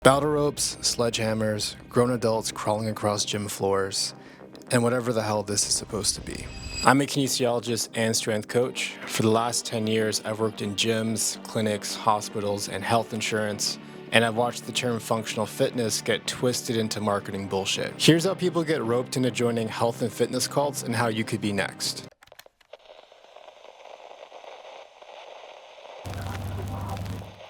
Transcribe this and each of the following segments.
Battle ropes, sledgehammers, grown adults crawling across gym floors, and whatever the hell this is supposed to be. I'm a kinesiologist and strength coach. For the last 10 years, I've worked in gyms, clinics, hospitals, and health insurance, and I've watched the term functional fitness get twisted into marketing bullshit. Here's how people get roped into joining health and fitness cults and how you could be next.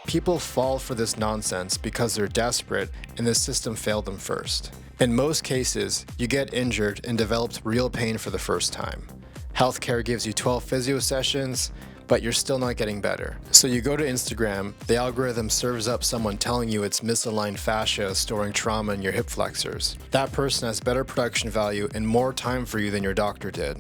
People fall for this nonsense because they're desperate and the system failed them first. In most cases, you get injured and developed real pain for the first time. Healthcare gives you 12 physio sessions, but you're still not getting better. So you go to Instagram, the algorithm serves up someone telling you it's misaligned fascia storing trauma in your hip flexors. That person has better production value and more time for you than your doctor did.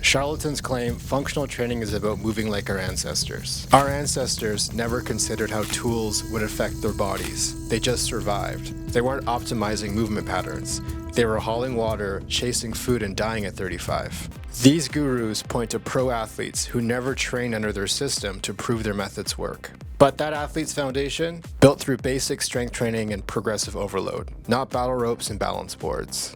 Charlatans claim functional training is about moving like our ancestors. Our ancestors never considered how tools would affect their bodies. They just survived. They weren't optimizing movement patterns. They were hauling water, chasing food, and dying at 35. These gurus point to pro athletes who never train under their system to prove their methods work. But that athlete's foundation? Built through basic strength training and progressive overload, not battle ropes and balance boards.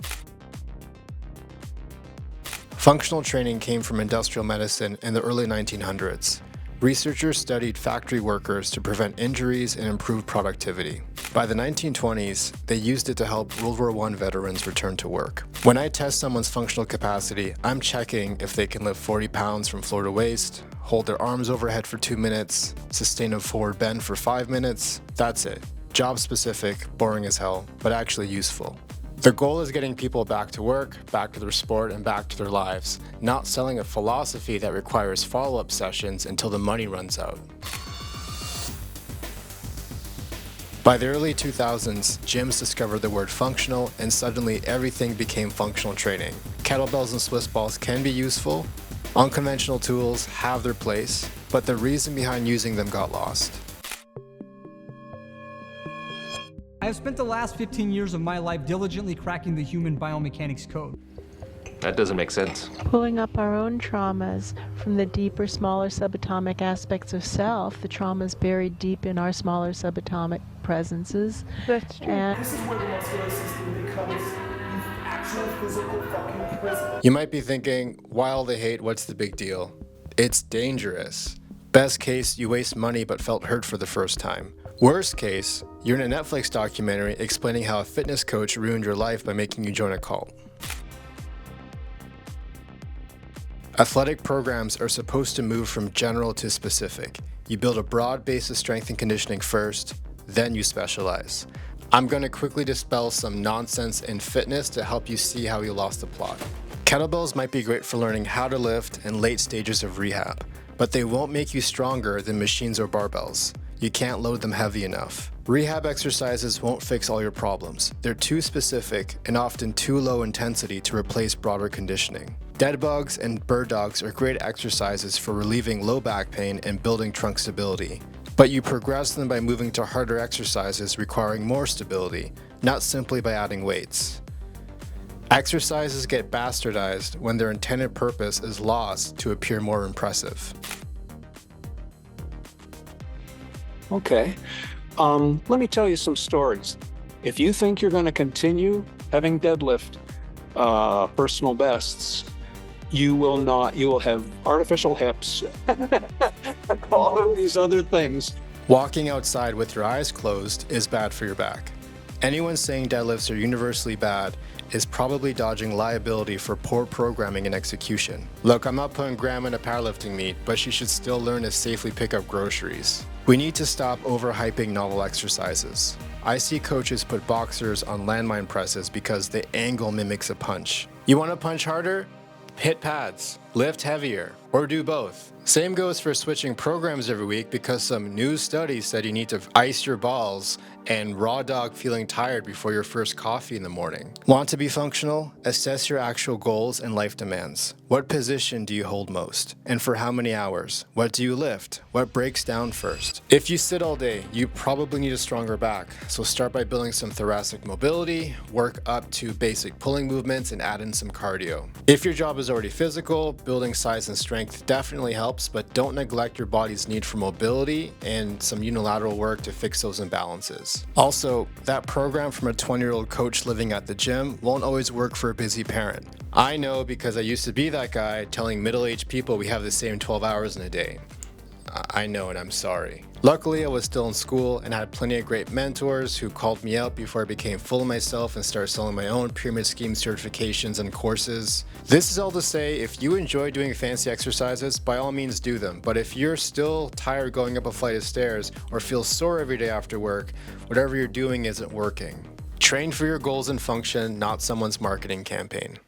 Functional training came from industrial medicine in the early 1900s. Researchers studied factory workers to prevent injuries and improve productivity. By the 1920s, they used it to help World War I veterans return to work. When I test someone's functional capacity, I'm checking if they can lift 40 pounds from floor to waist, hold their arms overhead for 2 minutes, sustain a forward bend for 5 minutes. That's it. Job specific, boring as hell, but actually useful. The goal is getting people back to work, back to their sport, and back to their lives, not selling a philosophy that requires follow-up sessions until the money runs out. By the early 2000s, gyms discovered the word functional, and suddenly everything became functional training. Kettlebells and Swiss balls can be useful. Unconventional tools have their place, but the reason behind using them got lost. I have spent the last 15 years of my life diligently cracking the human biomechanics code. That doesn't make sense. Pulling up our own traumas from the deeper, smaller subatomic aspects of self, the traumas buried deep in our smaller subatomic presences. That's true. This is where the muscular system becomes actual physical fucking prison. You might be thinking, why all the hate, what's the big deal? It's dangerous. Best case, you waste money but felt hurt for the first time. Worst case, you're in a Netflix documentary explaining how a fitness coach ruined your life by making you join a cult. Athletic programs are supposed to move from general to specific. You build a broad base of strength and conditioning first, then you specialize. I'm going to quickly dispel some nonsense in fitness to help you see how you lost the plot. Kettlebells might be great for learning how to lift in late stages of rehab, but they won't make you stronger than machines or barbells. You can't load them heavy enough. Rehab exercises won't fix all your problems. They're too specific and often too low intensity to replace broader conditioning. Dead bugs and bird dogs are great exercises for relieving low back pain and building trunk stability. But you progress them by moving to harder exercises requiring more stability, not simply by adding weights. Exercises get bastardized when their intended purpose is lost to appear more impressive. Okay, let me tell you some stories. If you think you're going to continue having deadlift personal bests, you will not. You will have artificial hips, all of these other things. Walking outside with your eyes closed is bad for your back. Anyone saying deadlifts are universally bad is probably dodging liability for poor programming and execution. Look, I'm not putting Grandma in a powerlifting meet, but she should still learn to safely pick up groceries. We need to stop overhyping novel exercises. I see coaches put boxers on landmine presses because the angle mimics a punch. You want to punch harder? Hit pads, lift heavier, or do both. Same goes for switching programs every week because some new study said you need to ice your balls and raw dog feeling tired before your first coffee in the morning. Want to be functional? Assess your actual goals and life demands. What position do you hold most? And for how many hours? What do you lift? What breaks down first? If you sit all day, you probably need a stronger back. So start by building some thoracic mobility, work up to basic pulling movements, and add in some cardio. If your job is already physical, building size and strength definitely helps, but don't neglect your body's need for mobility and some unilateral work to fix those imbalances. Also, that program from a 20-year-old coach living at the gym won't always work for a busy parent. I know because I used to be that guy telling middle-aged people we have the same 12 hours in a day. I know, and I'm sorry. Luckily, I was still in school and had plenty of great mentors who called me out before I became full of myself and started selling my own pyramid scheme certifications and courses. This is all to say, if you enjoy doing fancy exercises, by all means do them. But if you're still tired going up a flight of stairs or feel sore every day after work, whatever you're doing isn't working. Train for your goals and function, not someone's marketing campaign.